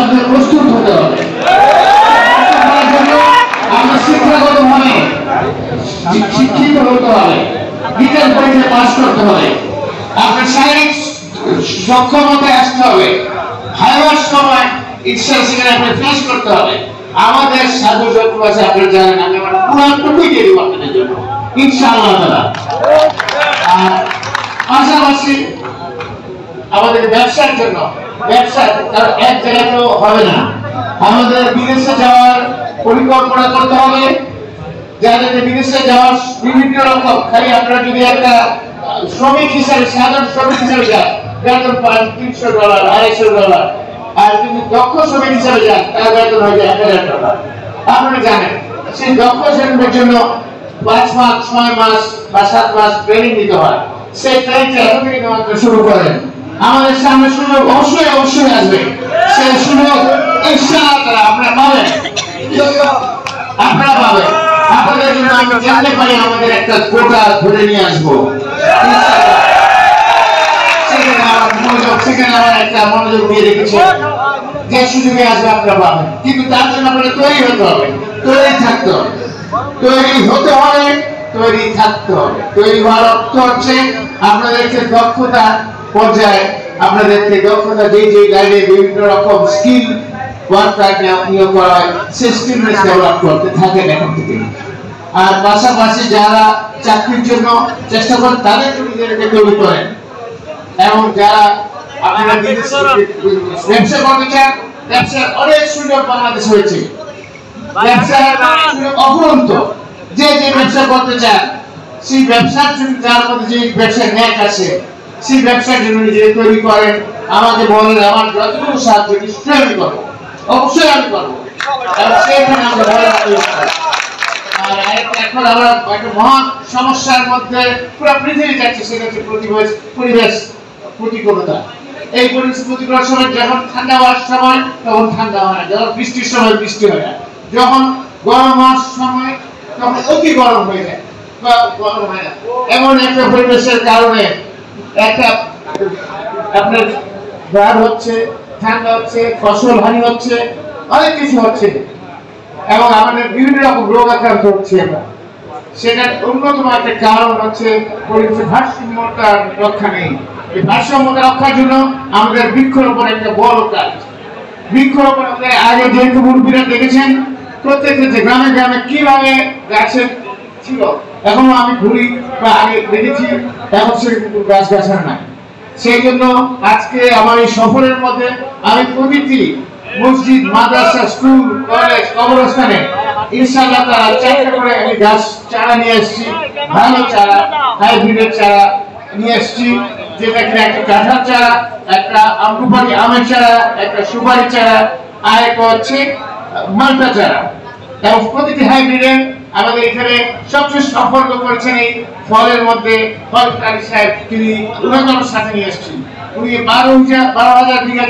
আমাদের প্রস্তুত হতে হবে। আমরা শিক্ষাগতভাবে শিক্ষিত হতে হবে, বিজ্ঞান পরীক্ষায় পাস করতে হবে, আপনার শারীরিক সক্ষমতায় আসতে হবে, ভাইবার সময় ইচ্ছা সেখানে আপনার ফেস করতে হবে। আমাদের সাধু যজ্ঞ আছে, আপনারা জানেন, আমি আমার পুরাটুকুই দিয়ে দেবো আপনাদের জন্য ইনশাআল্লাহ তাআলা। আর পাশাপাশি আমাদের ব্যবসার জন্য, ব্যবসা এক জায়গায় তো হবে না, আমাদের বিদেশে যাওয়ার পরিকল্পনা করতে হবে। যাদের বিদেশে যাওয়ার বিভিন্ন রকম, খালি আপনারা যদি একটা শ্রমিক হিসাবে, সাধারণ শ্রমিক হিসাবে যান, বেতন পান $300, $250, আর যদি দক্ষ শ্রমিক হিসাবে যান তার বেতন হয়ে যায় $1000। আপনারা জানেন সেই দক্ষ শ্রমিকের জন্য 5 মাস, 6 মাস বা 7 মাস ট্রেনিং দিতে হয়। সেই ট্রেনিংটা এখন থেকে মাত্র শুরু করেন। আমাদের সামনে সুযোগ অবশ্যই আসবে, সেই সুযোগ ইনশাআল্লাহ আপনারা পাবেন, আপনারা পাবেন। আপনাদের জন্য আমি জানতে পারি আমাদের একটা কোটা ধরে নিয়ে আসবো সেখানে আমার একটা মনোযোগ দিয়ে রেখেছি, যে সুযোগে আসবে আপনারা পাবেন। কিন্তু তার জন্য আপনাদের তৈরি হতে হবে, তৈরি থাকতে হবে, তৈরি হতে হবে, তৈরি থাকতে হবে। তৈরি হওয়ার অর্থ হচ্ছে আপনাদেরকে দক্ষতা পর্যায়ে, আপনাদেরকে দক্ষতা যে লাইনে বিভিন্ন রকম স্কিল ওয়ার্কার নিয়োগ করা হয়, সেই স্কিলনেস ডেভেলপ করতে থাকেন এখন থেকে। আর পাশাপাশি যারা চাকরির জন্য চেষ্টা করেন তাদেরকে নিজেদেরকে তৈরি করেন। এবং যারা আপনারা ব্যবসা করতে চান, ব্যবসার অনেক সুযোগ বাংলাদেশ হয়েছে, ব্যবসার অফুরন্ত। যে ব্যবসা করতে চান, সেই ব্যবসার জন্য যার মধ্যে যে ব্যবসার ন্যাক আছে, সেই ব্যবসার জন্য নিজে তৈরি করেন। আমাকে বলেন, আমার যতটুকু সাহায্য নিশ্চয়ই আমি করবো, অবশ্যই আমি করবো। আর এখন আমরা একটা মহান সমস্যার মধ্যে পুরো পৃথিবী যাচ্ছে, সেটা হচ্ছে পরিবেশ প্রতিকূলতা। এই পরিবেশ প্রতিকূলতার সময় যখন ঠান্ডা হওয়ার সময় তখন ঠান্ডা হয় না, যখন বৃষ্টির সময় বৃষ্টি হয় না, যখন গরম হওয়ার সময় তখন অতি গরম হয়ে যায় বা গরম হয় না। এমন একটা পরিবেশের কারণে একটা আপনার ঝড় হচ্ছে, ঠান্ডা হচ্ছে, ফসল হানি হচ্ছে, অনেক কিছু হচ্ছে, এবং আমাদের বিভিন্ন রকম রোগ আক্রান্ত হচ্ছে। আমরা সেটার অন্যতম একটা কারণ হচ্ছে পরিবেশের ভারসাম্যতা রক্ষা নেই। এই ভারসাম্যতা রক্ষার জন্য আমাদের বৃক্ষরোপণ একটা বড় কাজ। বৃক্ষরোপণ আমাদের আগে যেহেতু মুরব্বীরা দেখেছেন প্রত্যেকটা গ্রামে গ্রামে কিভাবে গাছের ছিল, এখনো আমি ঘুরি বা আগে দেখেছি, এখন সেরকম গাছ গাছার নাই। সেই জন্য আজকে আমার এই সফরের মধ্যে আমি প্রতিটি মসজিদ, মাদ্রাসা, স্কুল, কলেজ, কবরস্থানে ইনশাআল্লাহ তাআলা 4টা করে আমি গাছ চারা নিয়ে এসেছি, ভালো চারা, হাইব্রিডের চারা নিয়ে এসেছি, যেটা কিনা একটা কাঁঠাল চারা, একটা আমরুপালি আমের চারা, একটা সুপারি চারা, আর একটা হচ্ছে মালটা চারা। এবং প্রতিটি হাইব্রিডে আমাদের এখানে সবচেয়ে সফল করেছেন এই ফলের মধ্যে ফলকারী সাহেব, তিনি উন্নতর সাথে নিয়ে এসেছেন। উনি 12,000 বিঘা